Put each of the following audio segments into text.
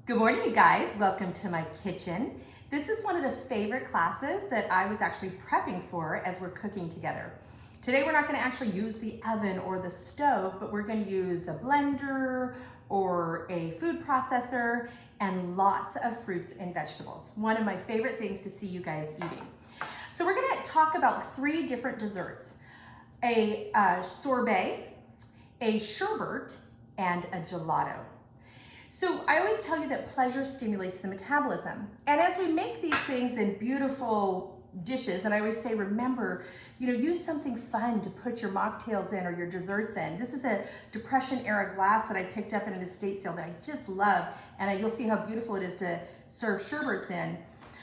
Good morning, you guys. Welcome to my kitchen. This is one of the favorite classes that I was actually prepping for as we're cooking together. Today, we're not going to actually use the oven or the stove, but we're going to use a blender or a food processor and lots of fruits and vegetables. One of my favorite things to see you guys eating. So we're going to talk about 3 different desserts: a sorbet, a sherbet, and a gelato. So I always tell you that pleasure stimulates the metabolism. And as we make these things in beautiful dishes, and I always say, remember, use something fun to put your mocktails in or your desserts in. This is a Depression era glass that I picked up in an estate sale that I just love. And you'll see how beautiful it is to serve sherbets in.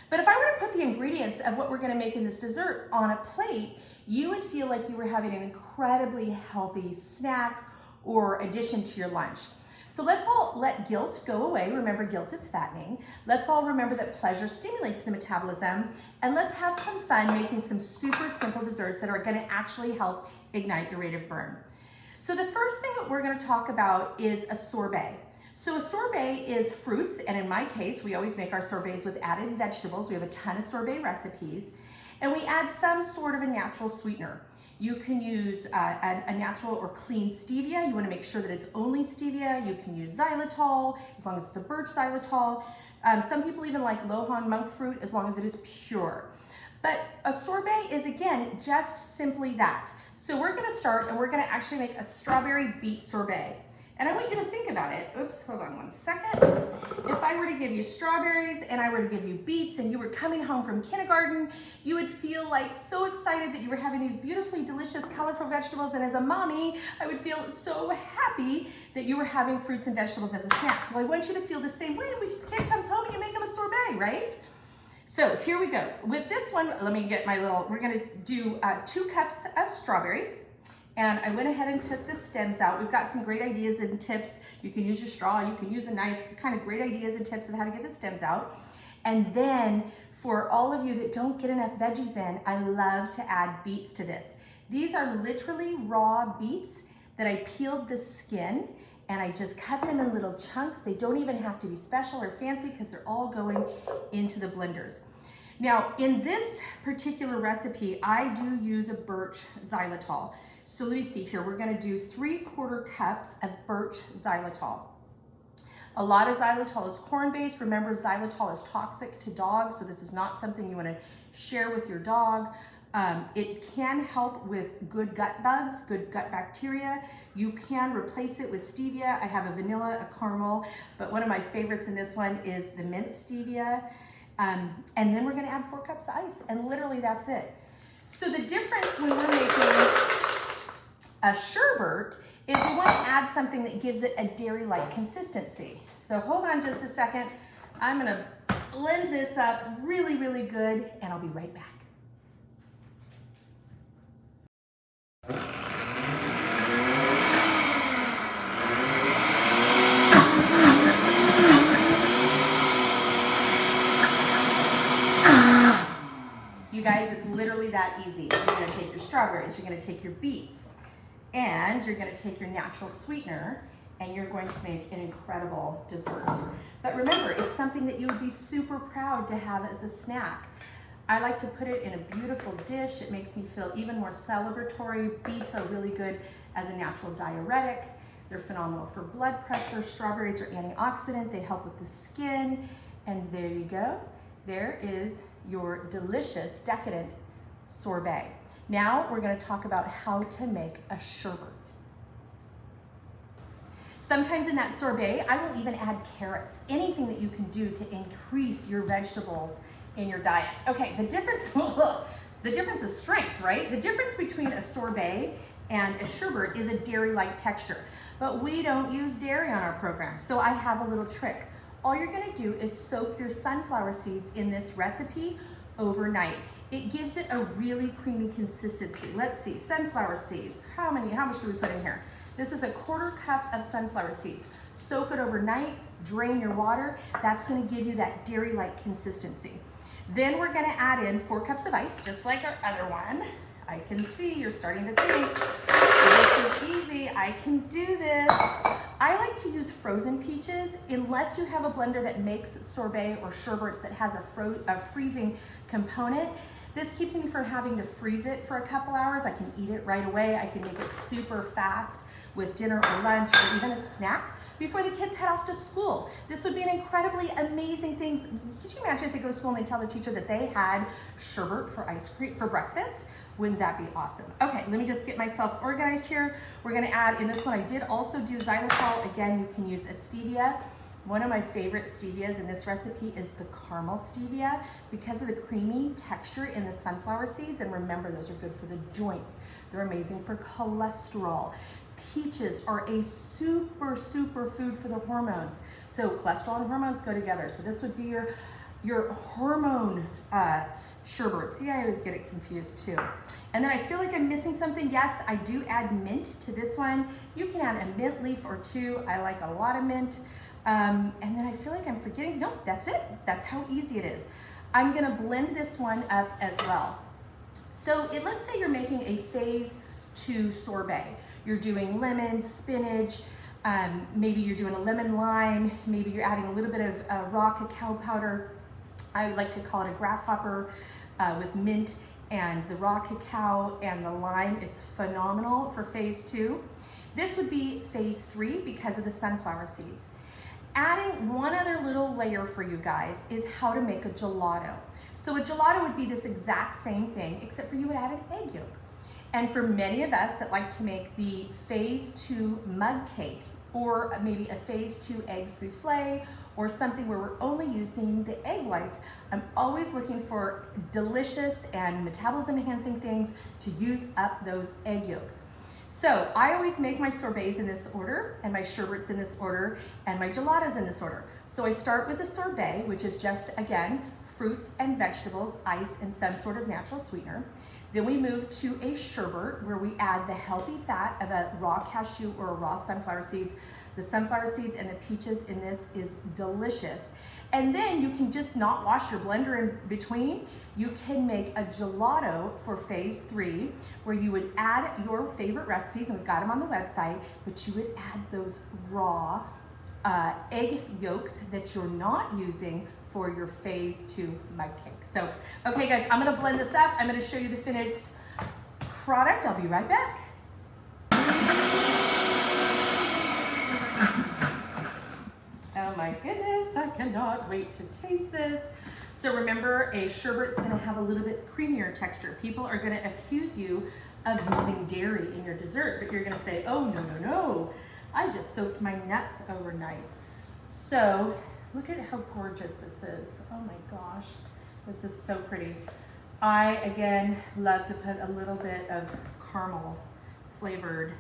But if I were to put the ingredients of what we're gonna make in this dessert on a plate, you would feel like you were having an incredibly healthy snack or addition to your lunch. So let's all let guilt go away. Remember, guilt is fattening. Let's all remember that pleasure stimulates the metabolism, and let's have some fun making some super simple desserts that are gonna actually help ignite your rate of burn. So the first thing that we're gonna talk about is a sorbet. So a sorbet is fruits, and in my case, we always make our sorbets with added vegetables. We have a ton of sorbet recipes, and we add some sort of a natural sweetener. You can use a natural or clean stevia. You want to make sure that it's only stevia. You can use xylitol, as long as it's a birch xylitol. Some people even like Lohan monk fruit, as long as it is pure. But a sorbet is, again, just simply that. So we're going to start, and we're going to actually make a strawberry beet sorbet. And I want you to think about it. Oops, hold on one second. If I were to give you strawberries and I were to give you beets and you were coming home from kindergarten, you would feel like so excited that you were having these beautifully delicious, colorful vegetables. And as a mommy, I would feel so happy that you were having fruits and vegetables as a snack. Well, I want you to feel the same way when your kid comes home and you make them a sorbet, right? So here we go. With this one, let me get my little, we're gonna do 2 cups of strawberries. And I went ahead and took the stems out. We've got some great ideas and tips. You can use your straw, you can use a knife, kind of great ideas and tips of how to get the stems out. And then for all of you that don't get enough veggies in, I love to add beets to this. These are literally raw beets that I peeled the skin and I just cut them in little chunks. They don't even have to be special or fancy because they're all going into the blenders. Now, in this particular recipe, I do use a birch xylitol. So let me see here, we're gonna do 3/4 cups of birch xylitol. A lot of xylitol is corn-based. Remember, xylitol is toxic to dogs, so this is not something you wanna share with your dog. It can help with good gut bugs, good gut bacteria. You can replace it with stevia. I have a vanilla, a caramel, but one of my favorites in this one is the mint stevia. And then we're gonna add 4 cups of ice, and literally that's it. So the difference when we're making a sherbet is we want to add something that gives it a dairy-like consistency. So hold on just a second. I'm going to blend this up really, really good, and I'll be right back. You guys, it's literally that easy. You're going to take your strawberries, you're going to take your beets, and you're gonna take your natural sweetener and you're going to make an incredible dessert. But remember, it's something that you would be super proud to have as a snack. I like to put it in a beautiful dish. It makes me feel even more celebratory. Beets are really good as a natural diuretic. They're phenomenal for blood pressure. Strawberries are antioxidant. They help with the skin. And there you go. There is your delicious, decadent sorbet. Now we're going to talk about how to make a sherbet. Sometimes in that sorbet, I will even add carrots, anything that you can do to increase your vegetables in your diet. Okay, the difference is strength, right? The difference between a sorbet and a sherbet is a dairy-like texture, but we don't use dairy on our program. So I have a little trick. All you're going to do is soak your sunflower seeds in this recipe overnight. It gives it a really creamy consistency. Let's see, sunflower seeds. How much do we put in here? This is a 1/4 cup of sunflower seeds. Soak it overnight, drain your water. That's gonna give you that dairy-like consistency. Then we're gonna add in 4 cups of ice, just like our other one. I can see you're starting to think. This is easy, I can do this. I like to use frozen peaches unless you have a blender that makes sorbet or sherbets that has a freezing component. This keeps me from having to freeze it for a couple hours. I can eat it right away. I can make it super fast with dinner or lunch or even a snack before the kids head off to school. This would be an incredibly amazing thing. Could you imagine if they go to school and they tell their teacher that they had sherbet for ice cream for breakfast? Wouldn't that be awesome? Okay, let me just get myself organized here. We're gonna add, in this one I did also do xylitol. Again, you can use a stevia. One of my favorite stevias in this recipe is the caramel stevia because of the creamy texture in the sunflower seeds. And remember, those are good for the joints. They're amazing for cholesterol. Peaches are a super food for the hormones. So cholesterol and hormones go together. So this would be your hormone sherbet. See, I always get it confused too. And then I feel like I'm missing something. Yes, I do add mint to this one. You can add a mint leaf or two. I like a lot of mint. And then I feel like I'm forgetting. Nope, that's it. That's how easy it is. I'm gonna blend this one up as well. So let's say you're making a phase 2 sorbet. You're doing lemon, spinach, maybe you're doing a lemon lime, maybe you're adding a little bit of raw cacao powder. I like to call it a grasshopper with mint and the raw cacao and the lime. It's phenomenal for phase 2. This would be phase 3 because of the sunflower seeds. Adding one other little layer for you guys is how to make a gelato. So a gelato would be this exact same thing, except for you would add an egg yolk. And for many of us that like to make the phase 2 mug cake, or maybe a phase 2 egg souffle, or something where we're only using the egg whites, I'm always looking for delicious and metabolism enhancing things to use up those egg yolks. So I always make my sorbets in this order, and my sherbets in this order, and my gelatos in this order. So I start with the sorbet, which is just, again, fruits and vegetables, ice, and some sort of natural sweetener. Then we move to a sherbet where we add the healthy fat of a raw cashew or a raw sunflower seeds. The sunflower seeds and the peaches in this is delicious. And then you can just not wash your blender in between. You can make a gelato for phase 3 where you would add your favorite recipes, and we've got them on the website, but you would add those raw egg yolks that you're not using for your phase 2 mug cake. So, okay guys, I'm gonna blend this up. I'm gonna show you the finished product. I'll be right back. Oh my goodness, I cannot wait to taste this. So remember, a sherbet's gonna have a little bit creamier texture. People are gonna accuse you of using dairy in your dessert, but you're gonna say, oh no, I just soaked my nuts overnight. So look at how gorgeous this is. Oh my gosh, this is so pretty. I, again, love to put a little bit of caramel flavored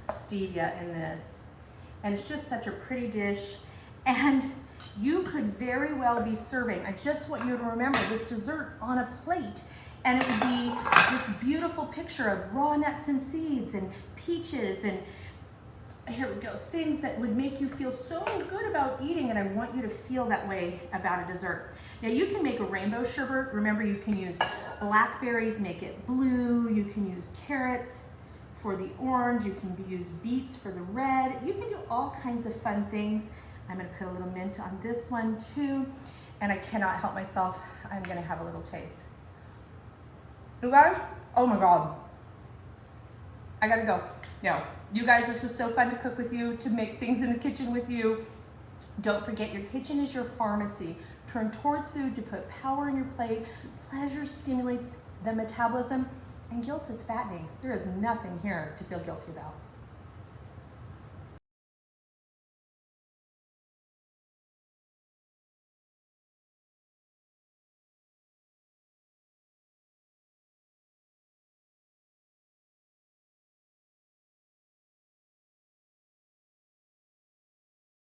stevia in this. And it's just such a pretty dish. And you could very well be serving, I just want you to remember, this dessert on a plate. And it would be this beautiful picture of raw nuts and seeds and peaches and here we go, things that would make you feel so good about eating, and I want you to feel that way about a dessert. Now you can make a rainbow sherbet. Remember, you can use blackberries, make it blue. You can use carrots for the orange. You can use beets for the red. You can do all kinds of fun things. I'm gonna put a little mint on this one too, and I cannot help myself. I'm gonna have a little taste. You guys, oh my God. I gotta go. No, you guys, this was so fun to cook with you, to make things in the kitchen with you. Don't forget, your kitchen is your pharmacy. Turn towards food to put power in your plate. Pleasure stimulates the metabolism, and guilt is fattening. There is nothing here to feel guilty about.